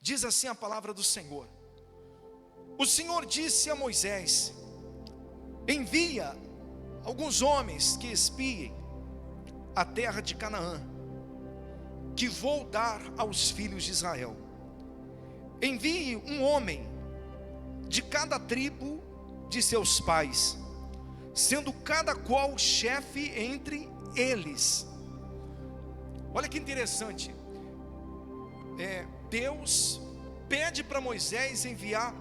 Diz assim a palavra do Senhor: o Senhor disse a Moisés: envia alguns homens que espiem a terra de Canaã, que vou dar aos filhos de Israel. Envie um homem de cada tribo de seus pais, sendo cada qual chefe entre eles. Olha que interessante. Deus pede para Moisés enviar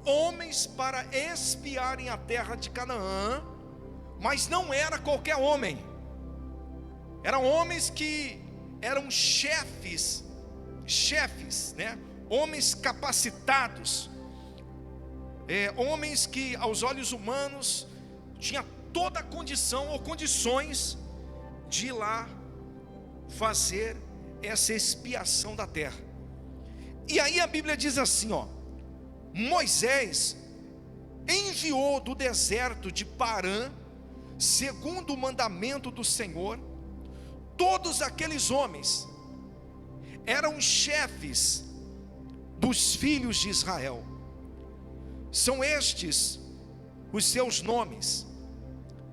homens para espiarem a terra de Canaã, mas não era qualquer homem. Eram homens que eram chefes, né? Homens capacitados, homens que aos olhos humanos tinha toda a condição ou condições de ir lá fazer essa expiação da terra. E aí a Bíblia diz assim, Moisés enviou do deserto de Parã, segundo o mandamento do Senhor, todos aqueles homens eram chefes dos filhos de Israel. São estes os seus nomes: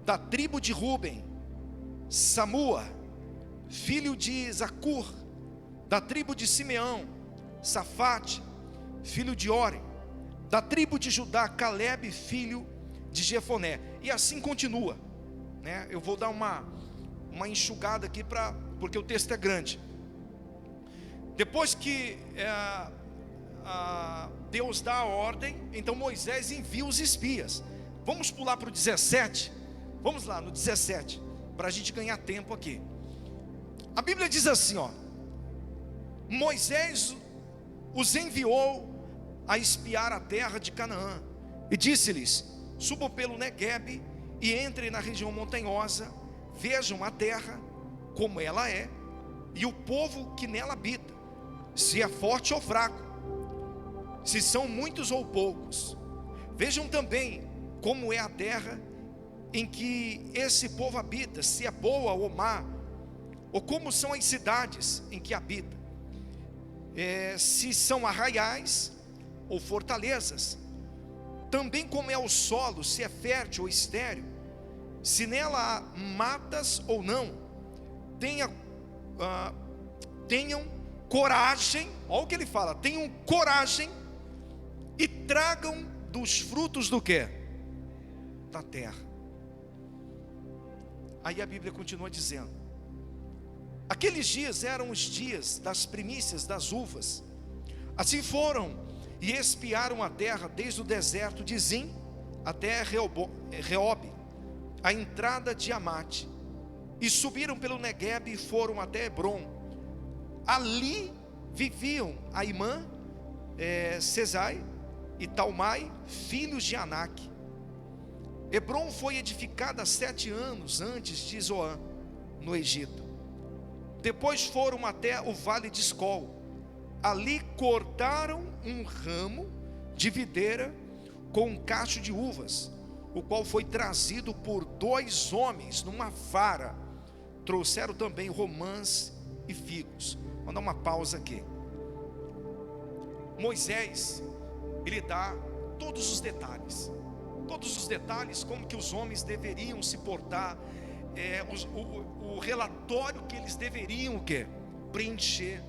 da tribo de Ruben, Samua, filho de Zacur; da tribo de Simeão, Safate, filho de Ore; da tribo de Judá, Calebe, filho de Jefoné. E assim continua, né? Eu vou dar uma enxugada aqui, porque o texto é grande. Depois que Deus dá a ordem, então Moisés envia os espias. Vamos pular para o 17. Vamos lá no 17, para a gente ganhar tempo aqui. A Bíblia diz assim, Moisés os enviou a espiar a terra de Canaã, e disse-lhes: subam pelo Neguebe e entrem na região montanhosa, vejam a terra como ela é, e o povo que nela habita, se é forte ou fraco, se são muitos ou poucos. Vejam também como é a terra em que esse povo habita, se é boa ou má, ou como são as cidades em que habita, se são arraiais ou fortalezas. Também como é o solo, se é fértil ou estéril, se nela há matas ou não. Tenham coragem, olha o que ele fala: tenham coragem e tragam dos frutos do quê? Da terra. Aí a Bíblia continua dizendo: aqueles dias eram os dias das primícias das uvas. Assim foram e espiaram a terra desde o deserto de Zim até Reobe, a entrada de Amate, e subiram pelo Neguebe e foram até Hebron. Ali viviam Aimã, Sesai e Talmai, filhos de Anak. Hebron foi edificada 7 anos antes de Zoan, no Egito. Depois foram até o vale de Escol. Ali cortaram um ramo de videira com um cacho de uvas, o qual foi trazido por 2 homens numa vara. Trouxeram também romãs e figos. Vamos dar uma pausa aqui. Moisés, ele dá todos os detalhes, como que os homens deveriam se portar, o relatório que eles deveriam preencher,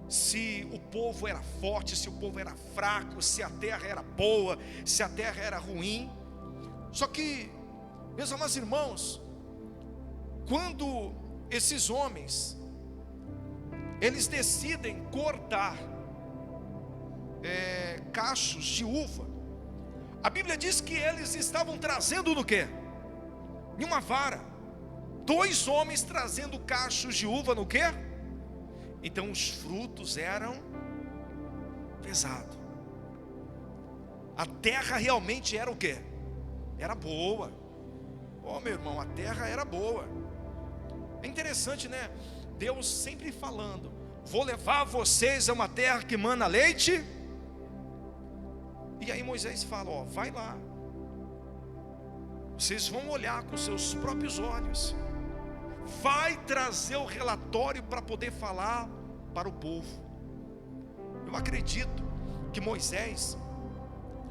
se o povo era forte, se o povo era fraco, se a terra era boa, se a terra era ruim. Só que, meus amados irmãos, quando esses homens eles decidem cortar cachos de uva, a Bíblia diz que eles estavam trazendo no quê? Em uma vara. 2 homens trazendo cachos de uva no quê? Então os frutos eram pesados. A terra realmente era o quê? Era boa. Meu irmão, a terra era boa. É interessante, né? Deus sempre falando: vou levar vocês a uma terra que mana leite. E aí Moisés fala: vai lá, vocês vão olhar com seus próprios olhos, vai trazer o relatório para poder falar para o povo. Eu acredito que Moisés,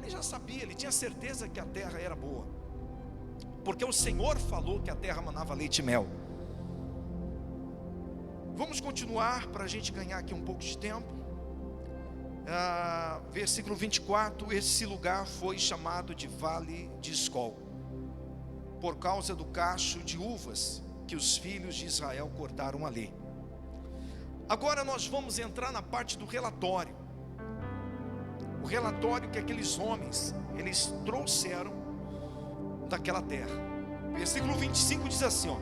ele já sabia, ele tinha certeza que a terra era boa, porque o Senhor falou que a terra manava leite e mel. Vamos continuar para a gente ganhar aqui um pouco de tempo. Versículo 24: esse lugar foi chamado de Vale de Escol, por causa do cacho de uvas que os filhos de Israel cortaram ali. Agora nós vamos entrar na parte do relatório. O relatório que aqueles homens, eles trouxeram daquela terra. Versículo 25 diz assim, ó: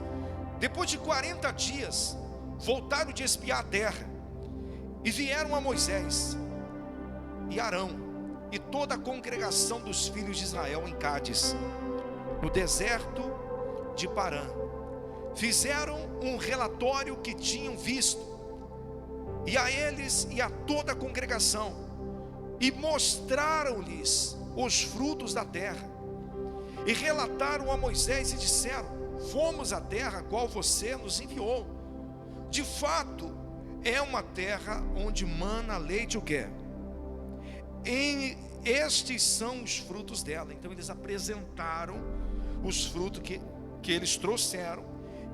depois de 40 dias, voltaram de espiar a terra, e vieram a Moisés e Arão e toda a congregação dos filhos de Israel em Cádiz, no deserto de Parã. Fizeram um relatório que tinham visto, e a eles e a toda a congregação, e mostraram-lhes os frutos da terra, e relataram a Moisés e disseram: fomos à terra a qual você nos enviou. De fato, é uma terra onde mana leite o quê? Estes são os frutos dela. Então eles apresentaram os frutos que eles trouxeram,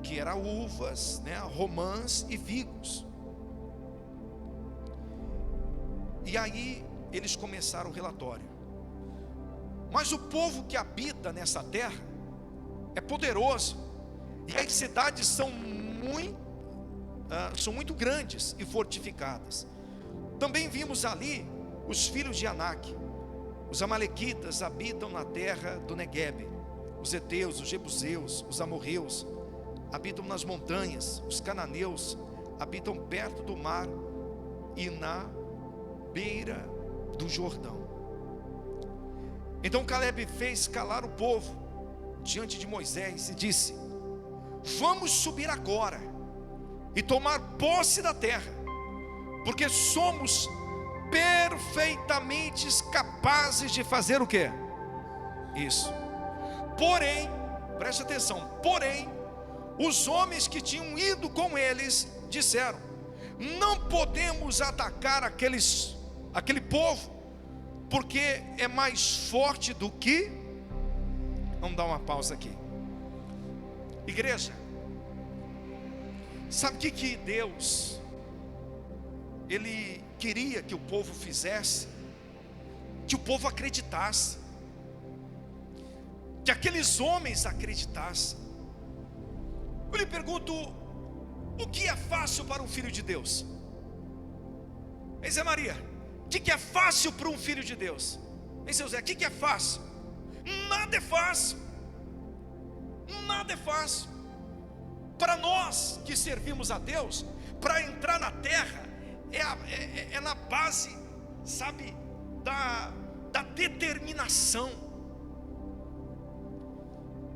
que eram uvas, né, romãs e figos. E aí eles começaram o relatório. Mas o povo que habita nessa terra é poderoso, e as cidades são muito grandes e fortificadas. Também vimos ali os filhos de Anak. Os amalequitas habitam na terra do Neguebe. Os heteus, os jebuseus, os amorreus habitam nas montanhas. Os cananeus habitam perto do mar e na beira do Jordão. Então Caleb fez calar o povo diante de Moisés e disse: vamos subir agora e tomar posse da terra, porque somos perfeitamente capazes de fazer o quê? Isso. Porém, preste atenção, porém, os homens que tinham ido com eles disseram: não podemos atacar aquele povo, porque é mais forte do que... Vamos dar uma pausa aqui. Igreja, sabe o que Deus, Ele queria que o povo fizesse? Que o povo acreditasse, que aqueles homens acreditassem. Eu lhe pergunto: o que é fácil para um filho de Deus? Ei, Zé Maria, o que é fácil para um filho de Deus? Ei, seu Zé, o que é fácil? Nada é fácil. Nada é fácil. Para nós que servimos a Deus, para entrar na terra, é na base, sabe, da determinação.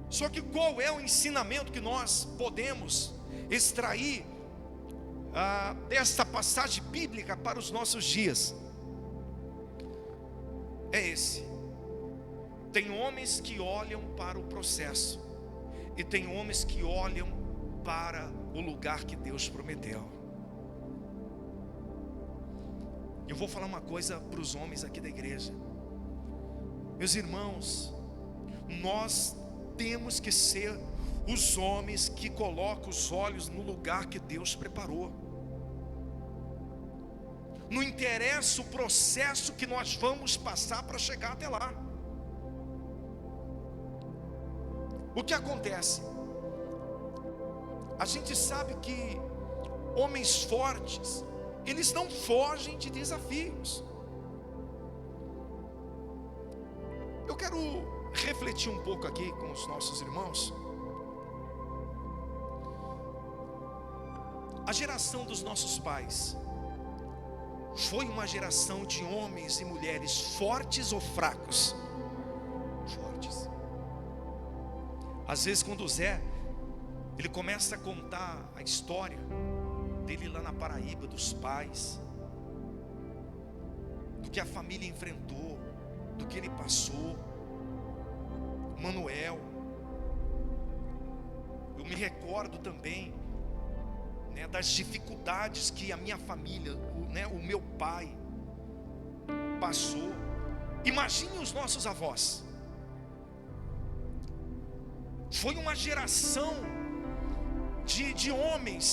Só que qual é o ensinamento que nós podemos extrair desta passagem bíblica para os nossos dias? É esse: tem homens que olham para o processo, e tem homens que olham para o lugar que Deus prometeu. Eu vou falar uma coisa para os homens aqui da igreja. Meus irmãos, nós temos que ser os homens que colocam os olhos no lugar que Deus preparou. Não interessa o processo que nós vamos passar para chegar até lá. O que acontece? A gente sabe que homens fortes, eles não fogem de desafios. Eu quero refletir um pouco aqui com os nossos irmãos. A geração dos nossos pais foi uma geração de homens e mulheres fortes ou fracos? Fortes. Às vezes quando o Zé, ele começa a contar a história dele lá na Paraíba, dos pais, do que a família enfrentou, do que ele passou. Manuel, eu me recordo também, né, das dificuldades que a minha família, o meu pai, passou. Imagine os nossos avós. Foi uma geração de homens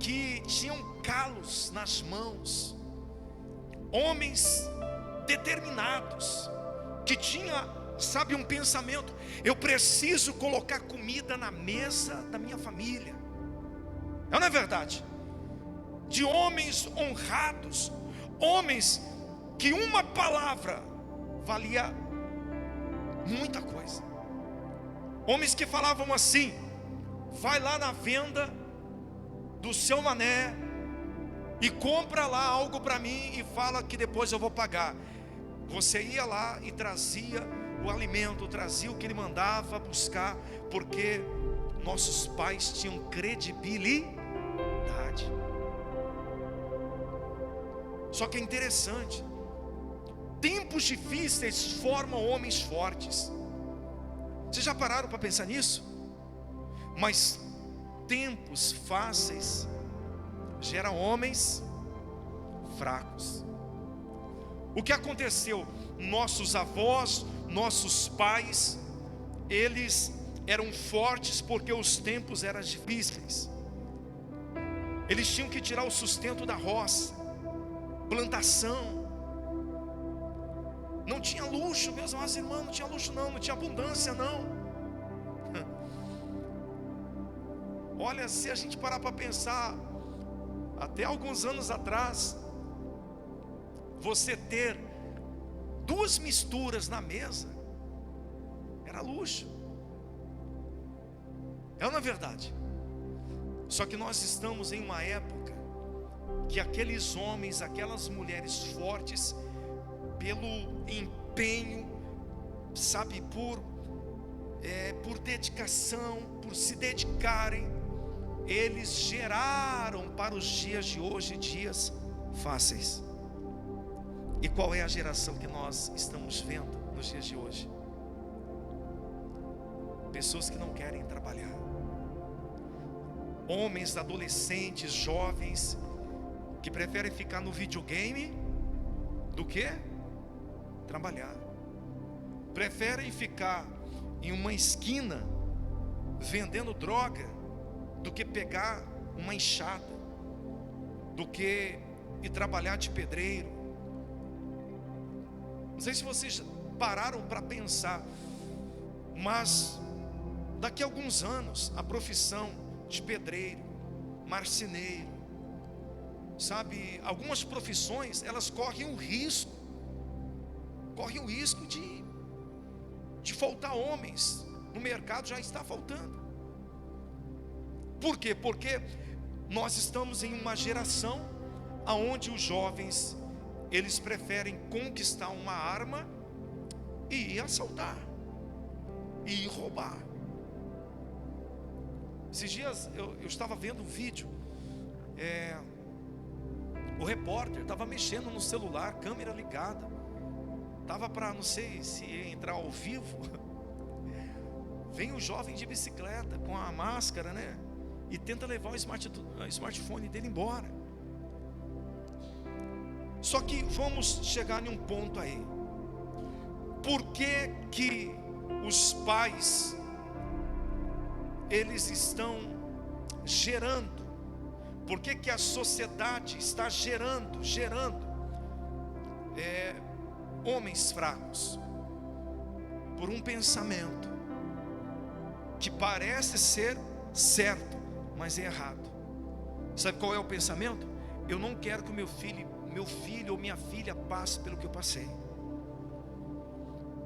que tinham calos nas mãos, homens determinados, que tinha, sabe, um pensamento: eu preciso colocar comida na mesa da minha família. Não é verdade? De homens honrados, homens que uma palavra valia muita coisa, homens que falavam assim: vai lá na venda do seu mané e compra lá algo para mim e fala que depois eu vou pagar. Você ia lá e trazia o alimento, trazia o que ele mandava buscar, porque nossos pais tinham credibilidade. Só que é interessante, tempos difíceis formam homens fortes. Vocês já pararam para pensar nisso? Mas tempos fáceis geram homens fracos. O que aconteceu? Nossos avós, nossos pais, eles eram fortes porque os tempos eram difíceis. Eles tinham que tirar o sustento da roça, plantação. Não tinha luxo, meus amados irmãos, não tinha luxo não, não tinha abundância não. Olha, se a gente parar para pensar, até alguns anos atrás, você ter 2 misturas na mesa era luxo. É ou não é verdade? Só que nós estamos em uma época que aqueles homens, aquelas mulheres fortes, pelo empenho, sabe, por dedicação, por se dedicarem, eles geraram para os dias de hoje dias fáceis. E qual é a geração que nós estamos vendo nos dias de hoje? Pessoas que não querem trabalhar, homens, adolescentes, jovens, que preferem ficar no videogame do que trabalhar. Preferem ficar em uma esquina vendendo droga do que pegar uma enxada, do que ir trabalhar de pedreiro. Não sei se vocês pararam para pensar, mas daqui a alguns anos a profissão de pedreiro, marceneiro, sabe, algumas profissões elas correm o risco de faltar homens. No mercado já está faltando. Por quê? Porque nós estamos em uma geração onde os jovens, eles preferem conquistar uma arma e ir assaltar, e ir roubar. Esses dias eu estava vendo um vídeo, o repórter estava mexendo no celular, câmera ligada, estava para, não sei se ia entrar ao vivo. Vem o jovem de bicicleta com a máscara, né? E tenta levar o smartphone dele embora. Só que vamos chegar em um ponto aí. Por que que os pais, eles estão gerando? Por que que a sociedade está gerando homens fracos? Por um pensamento que parece ser certo, mas é errado. Sabe qual é o pensamento? Eu não quero que o meu filho ou minha filha passe pelo que eu passei.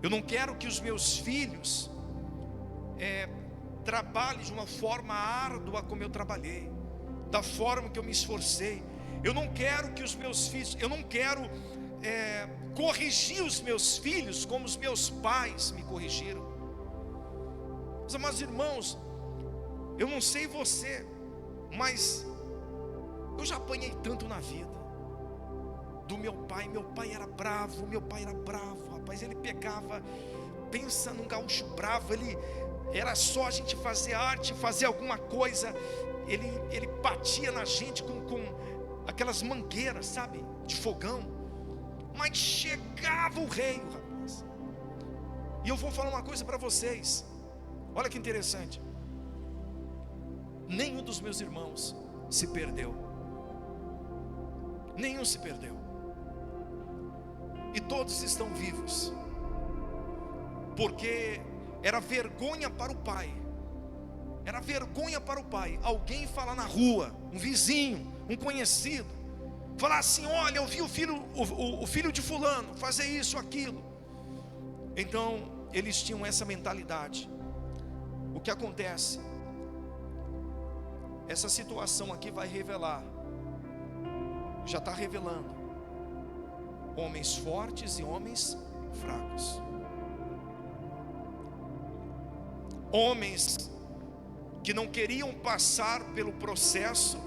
Eu não quero que os meus filhos trabalhem de uma forma árdua como eu trabalhei, da forma que eu me esforcei. Eu não quero que os meus filhos, eu não quero corrigir os meus filhos como os meus pais me corrigiram. Mas, amados irmãos, eu não sei você, mas eu já apanhei tanto na vida do meu pai. Meu pai era bravo, rapaz. Ele pegava, pensa num gaúcho bravo, ele era só a gente fazer arte, fazer alguma coisa, ele batia na gente com aquelas mangueiras, sabe, de fogão. mas chegava o rei, rapaz. E eu vou falar uma coisa para vocês, olha que interessante, nenhum dos meus irmãos se perdeu, nenhum se perdeu, e todos estão vivos, porque era vergonha para o pai, era vergonha para o pai, alguém falar na rua, um vizinho, um conhecido, falar assim: olha, eu vi o filho de fulano fazer isso, aquilo. Então, eles tinham essa mentalidade. O que acontece? Essa situação aqui vai revelar, já está revelando, homens fortes e homens fracos. Homens que não queriam passar pelo processo,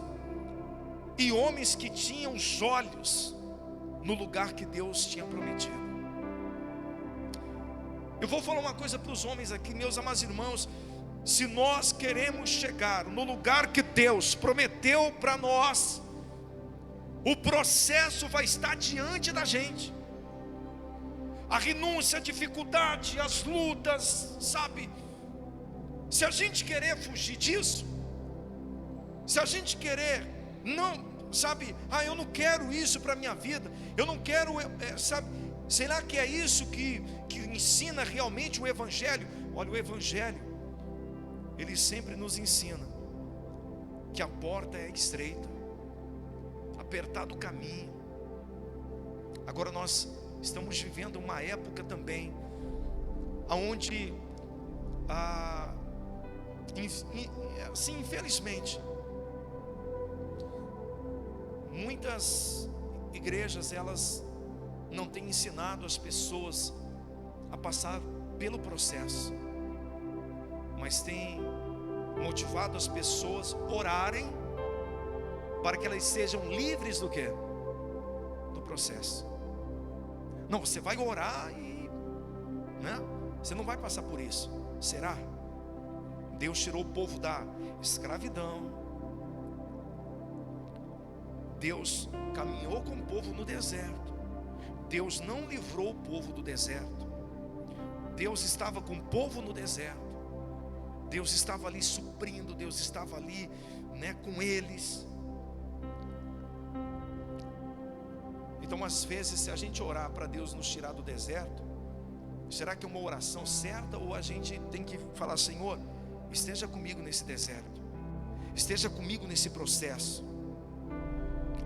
e homens que tinham os olhos no lugar que Deus tinha prometido. Eu vou falar uma coisa para os homens aqui, meus amados irmãos: se nós queremos chegar no lugar que Deus prometeu para nós, o processo vai estar diante da gente. A renúncia, a dificuldade, as lutas, sabe? Se a gente querer fugir disso, se a gente querer, não, sabe, eu não quero isso para a minha vida, eu não quero, sabe, será que é isso que ensina realmente o Evangelho? Olha, o Evangelho, ele sempre nos ensina que a porta é estreita, apertado o caminho. Agora nós estamos vivendo uma época também, onde, assim, infelizmente, muitas igrejas, elas não têm ensinado as pessoas a passar pelo processo, mas têm motivado as pessoas a orarem para que elas sejam livres do quê? Do processo. Não, você vai orar e, né, você não vai passar por isso. Será? Deus tirou o povo da escravidão, Deus caminhou com o povo no deserto, Deus não livrou o povo do deserto, Deus estava com o povo no deserto, Deus estava ali suprindo, Deus estava ali, né, com eles. Então, às vezes, se a gente orar para Deus nos tirar do deserto, será que é uma oração certa, ou a gente tem que falar: Senhor, esteja comigo nesse deserto, esteja comigo nesse processo?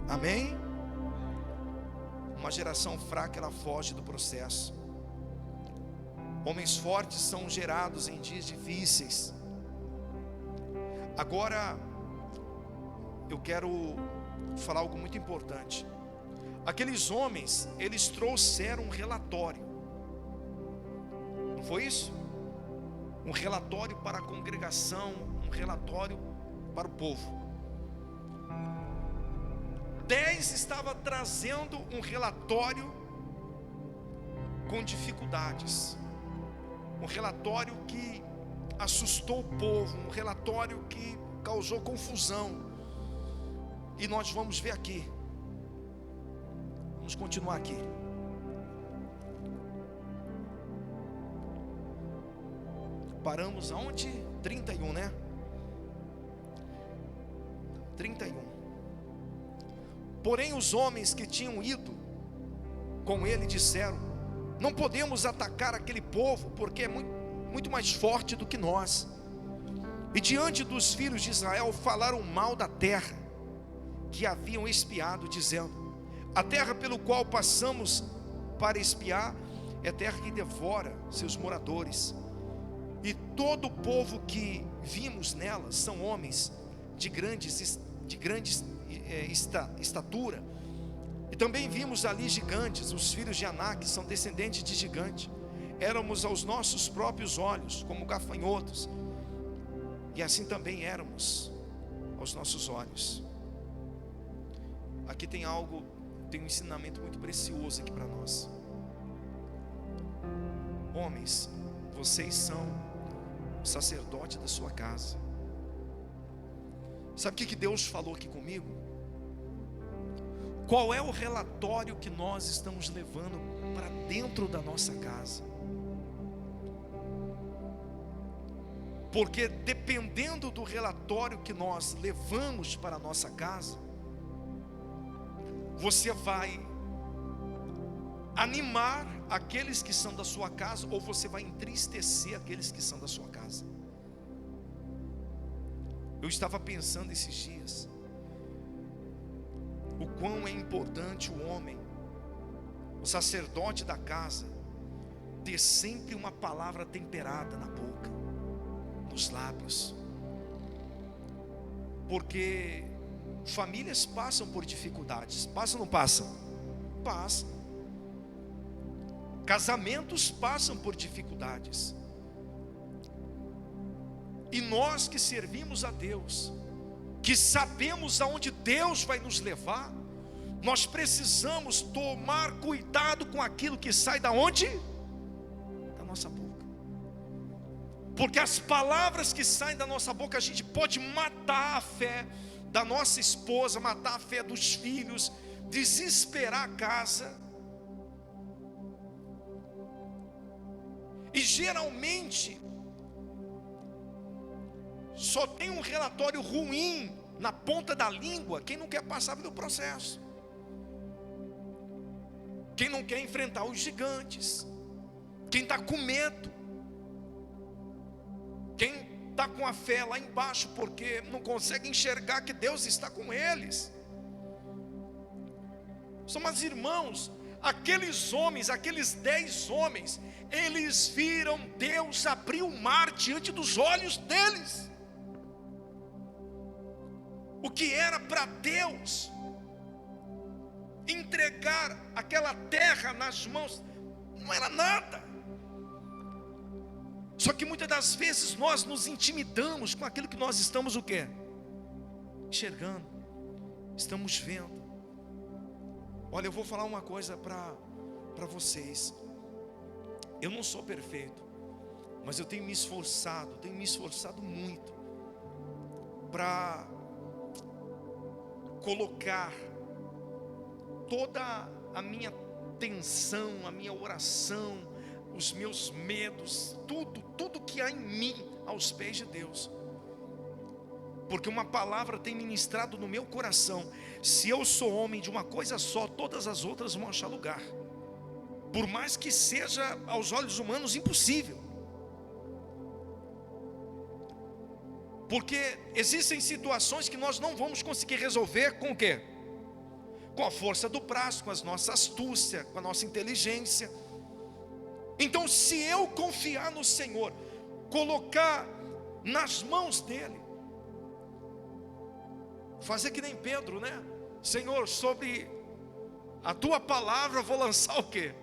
Amém? Uma geração fraca, ela foge do processo. Homens fortes são gerados em dias difíceis. Agora, eu quero falar algo muito importante. Aqueles homens, eles trouxeram um relatório, não foi isso? Um relatório para a congregação, um relatório para o povo. 10 estava trazendo um relatório com dificuldades, um relatório que assustou o povo, um relatório que causou confusão. E nós vamos ver aqui, vamos continuar aqui. Paramos aonde? 31, né? 31. Porém os homens que tinham ido com ele disseram: não podemos atacar aquele povo, porque é muito mais forte do que nós. E diante dos filhos de Israel falaram mal da terra que haviam espiado, dizendo: a terra pelo qual passamos para espiar é terra que devora seus moradores, e todo o povo que vimos nela são homens de grande estatura, e também vimos ali gigantes. Os filhos de Anak são descendentes de gigante. Éramos aos nossos próprios olhos como gafanhotos, e assim também éramos aos nossos olhos. Aqui tem algo, tem um ensinamento muito precioso aqui para nós. Homens, vocês são o sacerdote da sua casa. Sabe o que Deus falou aqui comigo? Qual é o relatório que nós estamos levando para dentro da nossa casa? Porque dependendo do relatório que nós levamos para a nossa casa, você vai animar aqueles que são da sua casa, ou você vai entristecer aqueles que são da sua casa. Eu estava pensando esses dias, o quão é importante o homem, o sacerdote da casa, ter sempre uma palavra temperada na boca, nos lábios. Porque famílias passam por dificuldades, passam ou não passam? Passam. Casamentos passam por dificuldades. E nós que servimos a Deus, que sabemos aonde Deus vai nos levar, nós precisamos tomar cuidado com aquilo que sai da onde? Da nossa boca. Porque as palavras que saem da nossa boca, a gente pode matar a fé da nossa esposa, matar a fé dos filhos, desesperar a casa. E geralmente só tem um relatório ruim na ponta da língua quem não quer passar pelo processo, quem não quer enfrentar os gigantes, quem está com medo, quem está com a fé lá embaixo porque não consegue enxergar que Deus está com eles. Mas irmãos, aqueles homens, aqueles 10 homens, eles viram Deus abrir o mar diante dos olhos deles. O que era para Deus entregar aquela terra nas mãos, não era nada. Só que muitas das vezes nós nos intimidamos com aquilo que nós estamos o quê? Enxergando, estamos vendo. Olha, eu vou falar uma coisa para vocês. Eu não sou perfeito, mas eu tenho me esforçado muito para colocar toda a minha tensão, a minha oração, os meus medos, tudo que há em mim aos pés de Deus. Porque uma palavra tem ministrado no meu coração: se eu sou homem de uma coisa só, todas as outras vão achar lugar, por mais que seja aos olhos humanos impossível. Porque existem situações que nós não vamos conseguir resolver com o quê? Com a força do braço, com a nossa astúcia, com a nossa inteligência. Então, se eu confiar no Senhor, colocar nas mãos dEle, fazer que nem Pedro, né? Senhor, sobre a tua palavra vou lançar o quê?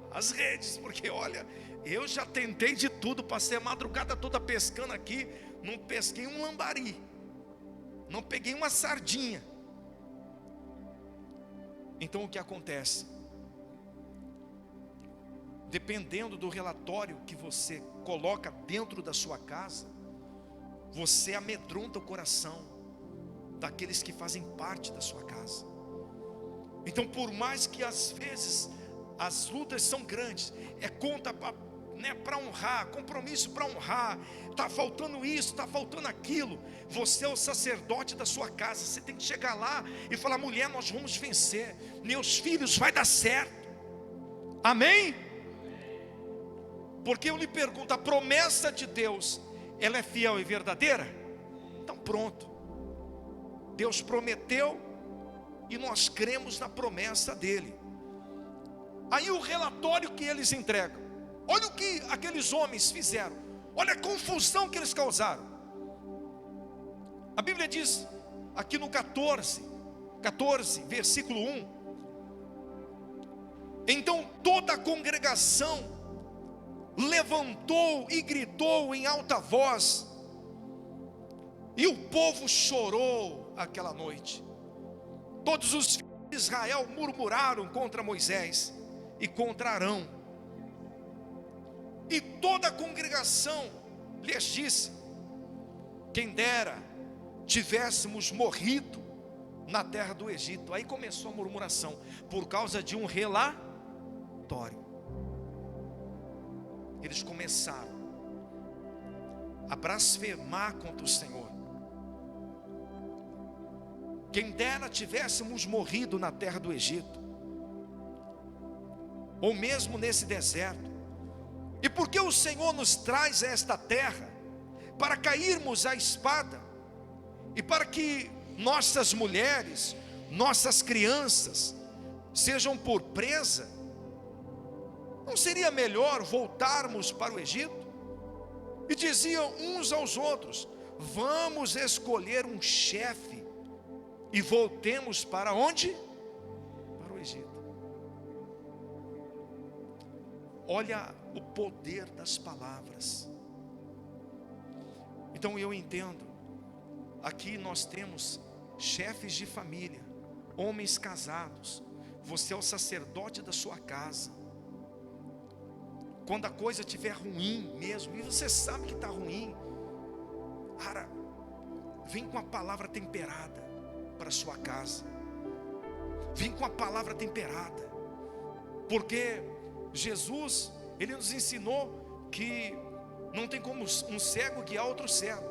As redes. Porque olha, eu já tentei de tudo, passei a madrugada toda pescando aqui, não pesquei um lambari, não peguei uma sardinha. Então o que acontece? Dependendo do relatório que você coloca dentro da sua casa, você amedronta o coração daqueles que fazem parte da sua casa. Então, por mais que às vezes as lutas são grandes, é conta para honrar, compromisso para honrar, está faltando isso, está faltando aquilo, você é o sacerdote da sua casa, você tem que chegar lá e falar: mulher, nós vamos vencer, meus filhos, vai dar certo, amém? Porque eu lhe pergunto, a promessa de Deus, ela é fiel e verdadeira? Então pronto, Deus prometeu e nós cremos na promessa dele. Aí o relatório que eles entregam, olha o que aqueles homens fizeram, olha a confusão que eles causaram. A Bíblia diz aqui no 14, versículo 1: então toda a congregação levantou e gritou em alta voz, e o povo chorou aquela noite. Todos os filhos de Israel murmuraram contra Moisés e contra Arão. E toda a congregação lhes disse: quem dera tivéssemos morrido na terra do Egito. Aí começou a murmuração, por causa de um relatório. Eles começaram a blasfemar contra o Senhor. Quem dera tivéssemos morrido na terra do Egito, ou mesmo nesse deserto. E porque o Senhor nos traz a esta terra para cairmos à espada, e para que nossas mulheres, nossas crianças sejam por presa, não seria melhor voltarmos para o Egito? E diziam uns aos outros: vamos escolher um chefe e voltemos para onde? Para o Egito. Olha o poder das palavras. Então eu entendo, aqui nós temos chefes de família, homens casados. Você é o sacerdote da sua casa. Quando a coisa estiver ruim mesmo, e você sabe que está ruim, cara, vem com a palavra temperada para a sua casa. Vem com a palavra temperada, porque Jesus, Ele nos ensinou que não tem como um cego guiar outro cego.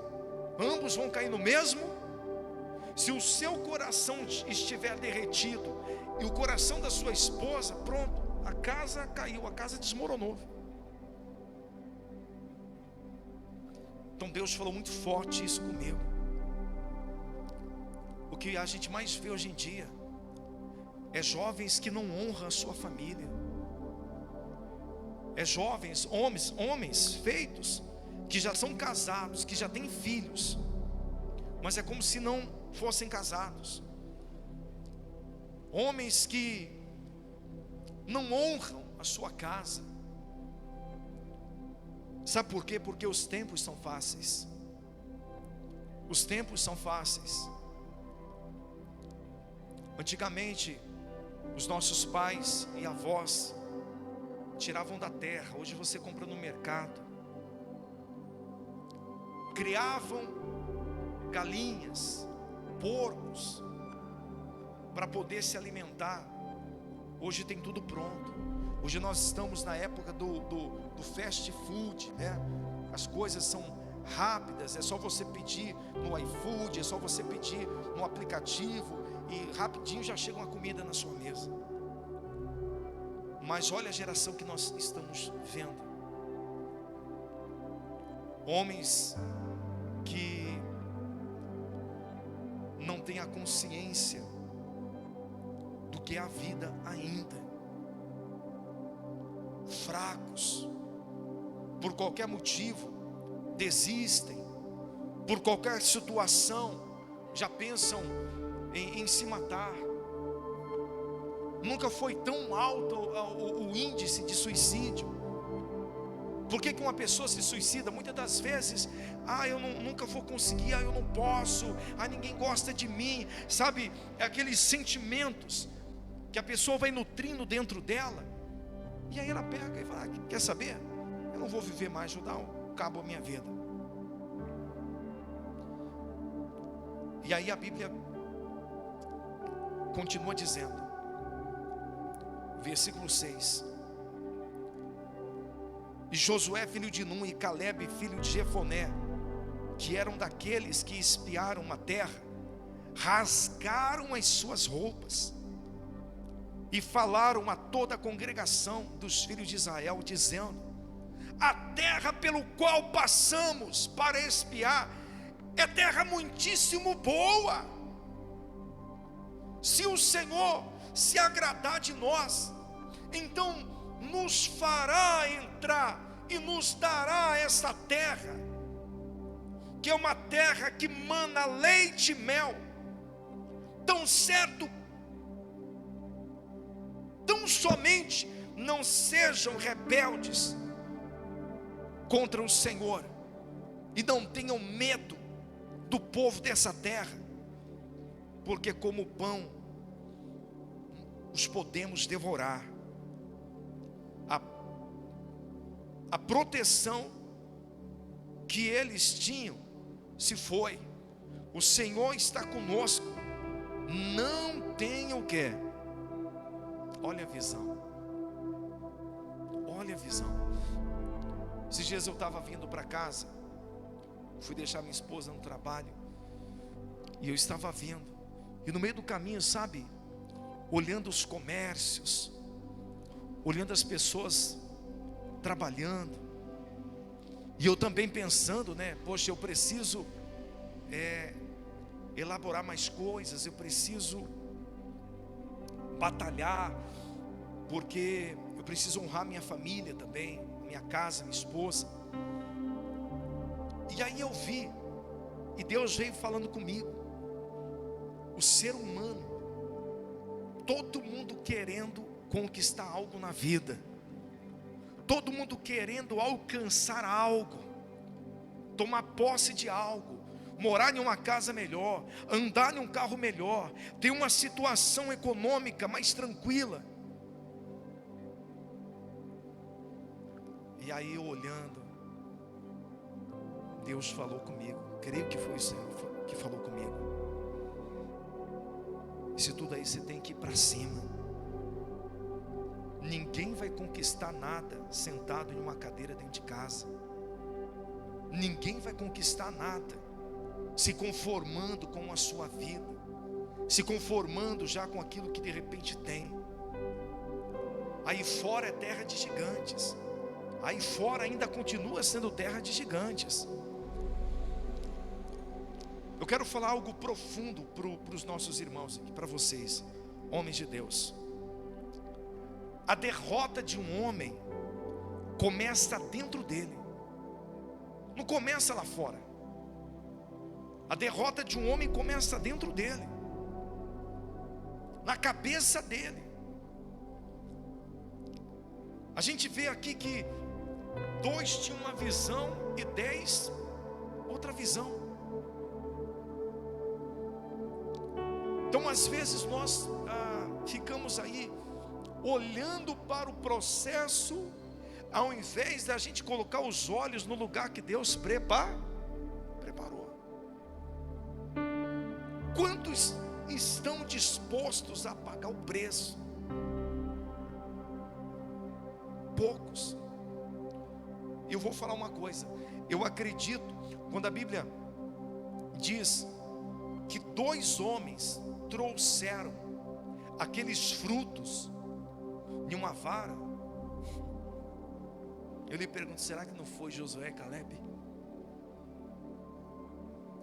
Ambos vão cair no mesmo. Se o seu coração estiver derretido e o coração da sua esposa, pronto, a casa caiu, a casa desmoronou. Então Deus falou muito forte isso comigo. O que a gente mais vê hoje em dia é jovens que não honram a sua família. É jovens, homens feitos, que já são casados, que já têm filhos, mas é como se não fossem casados. Homens que não honram a sua casa. Sabe por quê? Porque os tempos são fáceis. Os tempos são fáceis. Antigamente, os nossos pais e avós tiravam da terra. Hoje você compra no mercado. Criavam galinhas, porcos, para poder se alimentar. Hoje tem tudo pronto. Hoje nós estamos na época do fast food, né? As coisas são rápidas, é só você pedir no iFood, é só você pedir no aplicativo e rapidinho já chega uma comida na sua mesa. Mas olha a geração que nós estamos vendo. Homens que não têm a consciência do que é a vida ainda. Fracos, por qualquer motivo, desistem, por qualquer situação, já pensam em se matar. Nunca foi tão alto o índice de suicídio. Por que uma pessoa se suicida? Muitas das vezes, eu nunca vou conseguir, eu não posso, ninguém gosta de mim, sabe, aqueles sentimentos que a pessoa vai nutrindo dentro dela. E aí ela pega e fala: quer saber? Eu não vou viver mais, vou dar um cabo à minha vida. E aí a Bíblia continua dizendo, versículo 6: e Josué filho de Num e Calebe filho de Jefoné, que eram daqueles que espiaram a terra, rasgaram as suas roupas e falaram a toda a congregação dos filhos de Israel, dizendo: a terra pelo qual passamos para espiar é terra muitíssimo boa. Se o Senhor se agradar de nós, então nos fará entrar e nos dará essa terra, que é uma terra que mana leite e mel. Tão certo, tão somente não sejam rebeldes contra o Senhor, e não tenham medo do povo dessa terra, porque como pão os podemos devorar. A proteção que eles tinham se foi. O Senhor está conosco, não tenha o quê? Olha a visão. Olha a visão. Esses dias eu estava vindo para casa, fui deixar minha esposa no trabalho, e eu estava vindo, e no meio do caminho, sabe, olhando os comércios, olhando as pessoas trabalhando, e eu também pensando, né, poxa, eu preciso elaborar mais coisas, eu preciso batalhar, porque eu preciso honrar minha família também, minha casa, minha esposa. E aí eu vi, e Deus veio falando comigo, o ser humano, todo mundo querendo conquistar algo na vida, todo mundo querendo alcançar algo, tomar posse de algo, morar em uma casa melhor, andar em um carro melhor, ter uma situação econômica mais tranquila. E aí eu olhando, Deus falou comigo, creio que foi o Senhor que falou comigo. Isso tudo aí você tem que ir para cima. Ninguém vai conquistar nada sentado em uma cadeira dentro de casa. Ninguém vai conquistar nada se conformando com a sua vida, se conformando já com aquilo que de repente tem. Aí fora é terra de gigantes. Aí fora ainda continua sendo terra de gigantes. Eu quero falar algo profundo para os nossos irmãos aqui, para vocês, homens de Deus. A derrota de um homem começa dentro dele, não começa lá fora. A derrota de um homem começa dentro dele, na cabeça dele. A gente vê aqui que 2 tinham uma visão e 10 outra visão. Então às vezes nós ficamos aí olhando para o processo, ao invés da gente colocar os olhos no lugar que Deus preparou. Quantos estão dispostos a pagar o preço? Poucos. Eu vou falar uma coisa, eu acredito, quando a Bíblia diz que 2 homens trouxeram aqueles frutos em uma vara, eu lhe pergunto, será que não foi Josué e Caleb?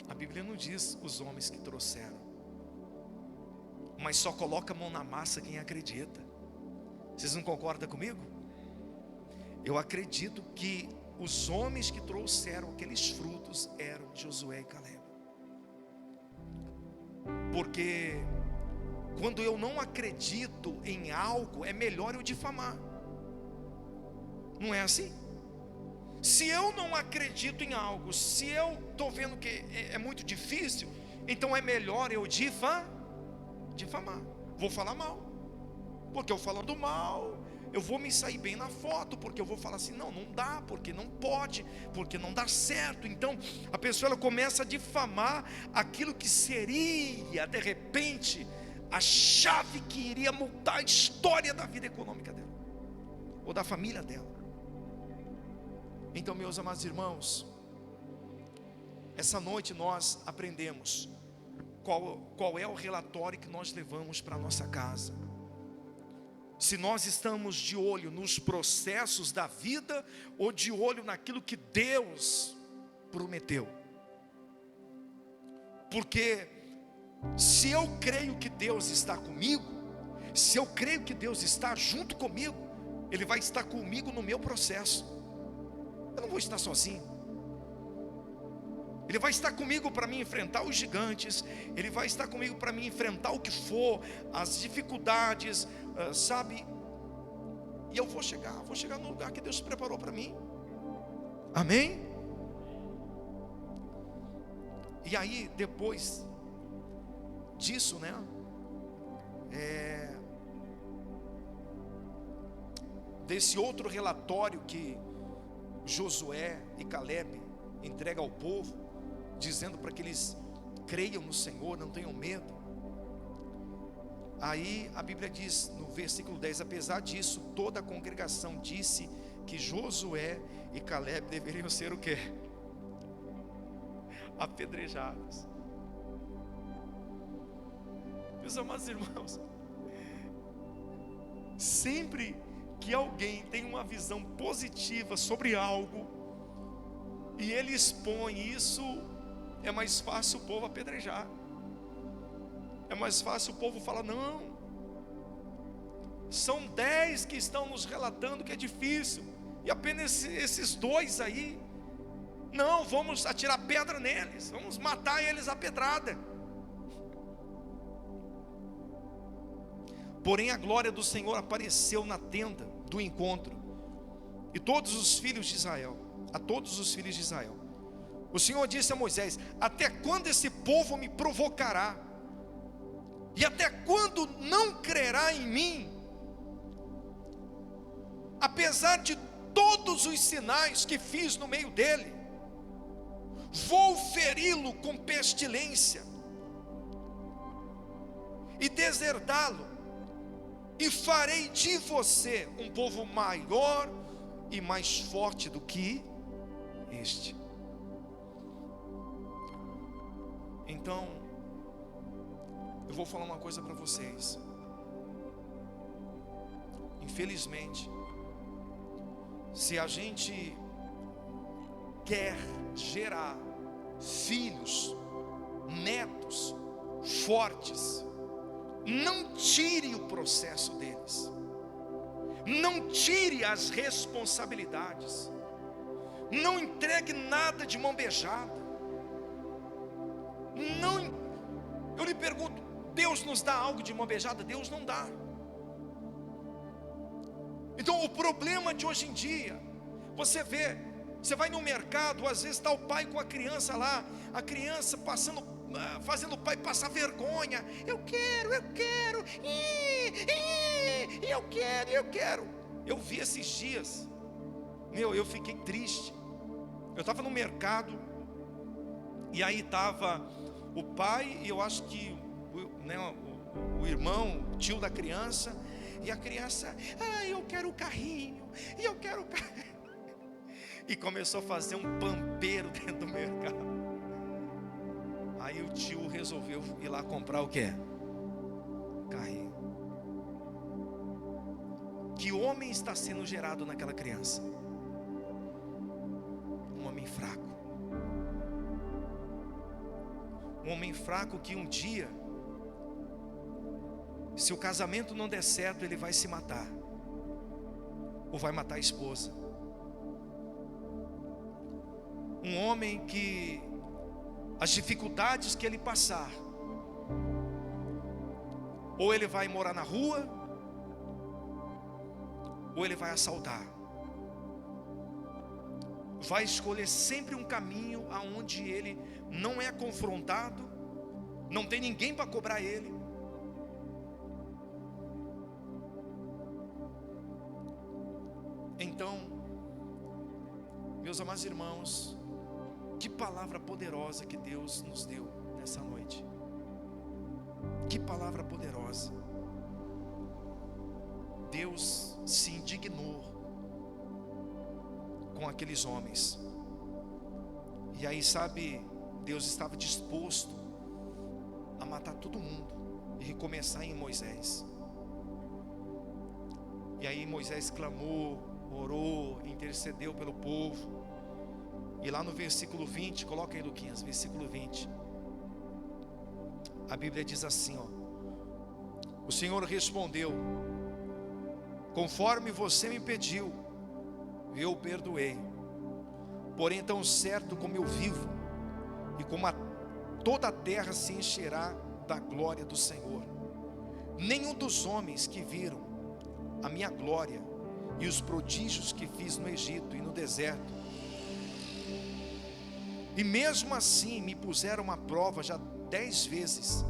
A Bíblia não diz os homens que trouxeram, mas só coloca a mão na massa quem acredita. Vocês não concordam comigo? Eu acredito que os homens que trouxeram aqueles frutos eram Josué e Caleb. Porque quando eu não acredito em algo, é melhor eu difamar. Não é assim? Se eu não acredito em algo, se eu estou vendo que é muito difícil, então é melhor eu difamar. Vou falar mal, porque eu falando mal, eu vou me sair bem na foto, porque eu vou falar assim, não dá, porque não pode, porque não dá certo. Então a pessoa ela começa a difamar aquilo que seria de repente a chave que iria mudar a história da vida econômica dela, ou da família dela. Então, meus amados irmãos, essa noite nós aprendemos qual é o relatório que nós levamos para a nossa casa. Se nós estamos de olho nos processos da vida ou de olho naquilo que Deus prometeu. Porque se eu creio que Deus está comigo, se eu creio que Deus está junto comigo, Ele vai estar comigo no meu processo. Eu não vou estar sozinho. Ele vai estar comigo para me enfrentar os gigantes. Ele vai estar comigo para me enfrentar o que for, as dificuldades, sabe? E eu vou chegar no lugar que Deus preparou para mim. Amém? E aí depois disso, né? Desse outro relatório que Josué e Caleb entregam ao povo, dizendo para que eles creiam no Senhor, não tenham medo. Aí a Bíblia diz no versículo 10: apesar disso, toda a congregação disse que Josué e Caleb deveriam ser o quê? Apedrejados. Meus amados irmãos, sempre que alguém tem uma visão positiva sobre algo e ele expõe isso, é mais fácil o povo apedrejar. É mais fácil o povo falar: não, são 10 que estão nos relatando que é difícil, e apenas esses 2 aí, não, vamos atirar pedra neles, vamos matar eles a pedrada. Porém a glória do Senhor apareceu na tenda do encontro, e todos os filhos de Israel, a todos os filhos de Israel, o Senhor disse a Moisés: até quando esse povo me provocará? E até quando não crerá em mim? Apesar de todos os sinais que fiz no meio dele, vou feri-lo com pestilência e deserdá-lo, e farei de você um povo maior e mais forte do que este. Então, eu vou falar uma coisa para vocês. Infelizmente, se a gente quer gerar filhos, netos fortes, não tire o processo deles, não tire as responsabilidades, não entregue nada de mão beijada. Não, eu lhe pergunto: Deus nos dá algo de mão beijada? Deus não dá. Então o problema de hoje em dia, você vê, você vai no mercado, às vezes está o pai com a criança lá, a criança fazendo o pai passar vergonha. Eu quero, eu quero. Eu vi esses dias, eu fiquei triste. Eu estava no mercado, e aí estava o pai, e eu acho que o irmão, o tio da criança, e a criança: eu quero o carrinho, e eu quero o carrinho. E começou a fazer um pampeiro dentro do mercado. Aí o tio resolveu ir lá comprar o quê? Carrinho. Que homem está sendo gerado naquela criança? Um homem fraco. Um homem fraco que um dia, se o casamento não der certo, ele vai se matar, ou vai matar a esposa. Um homem que as dificuldades que ele passar, ou ele vai morar na rua, ou ele vai assaltar. Vai escolher sempre um caminho aonde ele não é confrontado, não tem ninguém para cobrar ele. Então, meus amados irmãos, que palavra poderosa que Deus nos deu nessa noite. Que palavra poderosa. Deus se indignou com aqueles homens. E aí, sabe, Deus estava disposto a matar todo mundo e recomeçar em Moisés. E aí Moisés clamou, orou, intercedeu pelo povo. E lá no versículo 20, coloca aí, Luquinhas, versículo 20. A Bíblia diz assim, o Senhor respondeu: conforme você me pediu, eu perdoei. Porém, tão certo como eu vivo, e como toda a terra se encherá da glória do Senhor, nenhum dos homens que viram a minha glória e os prodígios que fiz no Egito e no deserto, e mesmo assim me puseram à prova já 10 vezes,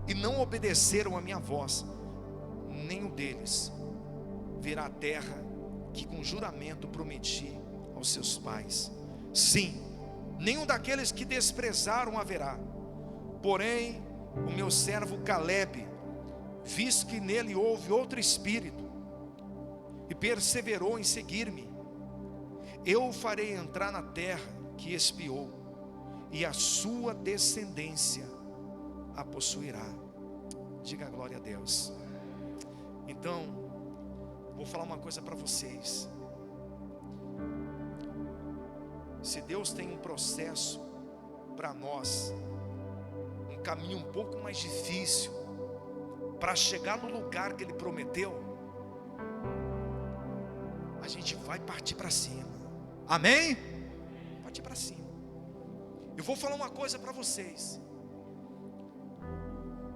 e não obedeceram a minha voz, nenhum deles verá a terra que com juramento prometi aos seus pais. Sim, nenhum daqueles que desprezaram haverá. Porém, o meu servo Caleb visto que nele houve outro espírito, e perseverou em seguir-me, eu o farei entrar na terra que espiou, e a sua descendência a possuirá. Diga glória a Deus. Então, vou falar uma coisa para vocês. Se Deus tem um processo para nós, um caminho um pouco mais difícil, para chegar no lugar que Ele prometeu, a gente vai partir para cima. Amém? Partir para cima. Eu vou falar uma coisa para vocês,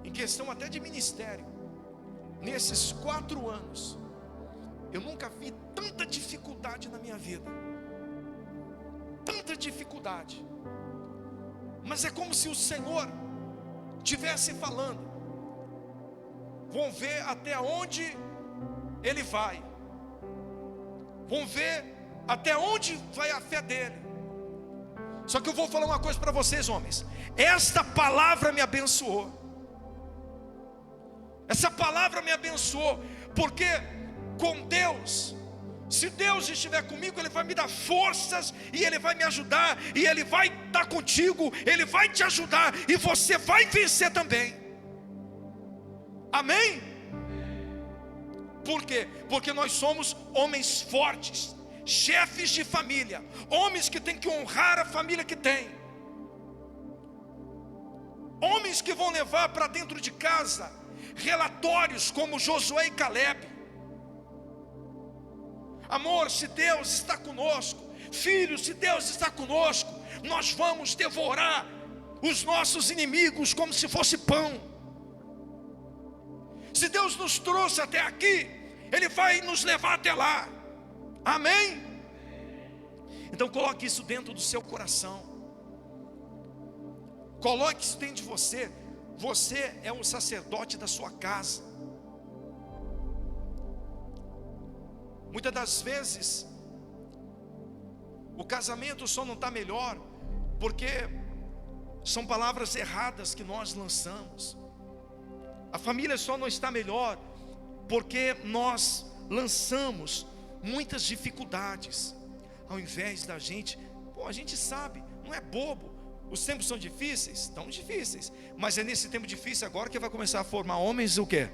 em questão até de ministério. Nesses 4 anos, eu nunca vi tanta dificuldade na minha vida, tanta dificuldade. Mas é como se o Senhor estivesse falando: vão ver até onde Ele vai, vão ver até onde vai a fé dele. Só que eu vou falar uma coisa para vocês, homens. Esta palavra me abençoou. Essa palavra me abençoou, porque com Deus, se Deus estiver comigo, Ele vai me dar forças, e Ele vai me ajudar, e Ele vai estar contigo, Ele vai te ajudar, e você vai vencer também. Amém? Por quê? Porque nós somos homens fortes, chefes de família, homens que têm que honrar a família que tem, homens que vão levar para dentro de casa relatórios como Josué e Caleb. Amor, se Deus está conosco, filho, se Deus está conosco, nós vamos devorar os nossos inimigos como se fosse pão. Se Deus nos trouxe até aqui, Ele vai nos levar até lá. Amém? Então coloque isso dentro do seu coração, coloque isso dentro de você. Você é um sacerdote da sua casa. Muitas das vezes o casamento só não está melhor porque são palavras erradas que nós lançamos. A família só não está melhor porque nós lançamos muitas dificuldades, ao invés da gente, a gente sabe, não é bobo. Os tempos são difíceis? Estão difíceis. Mas é nesse tempo difícil agora que vai começar a formar homens o quê?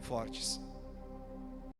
Fortes.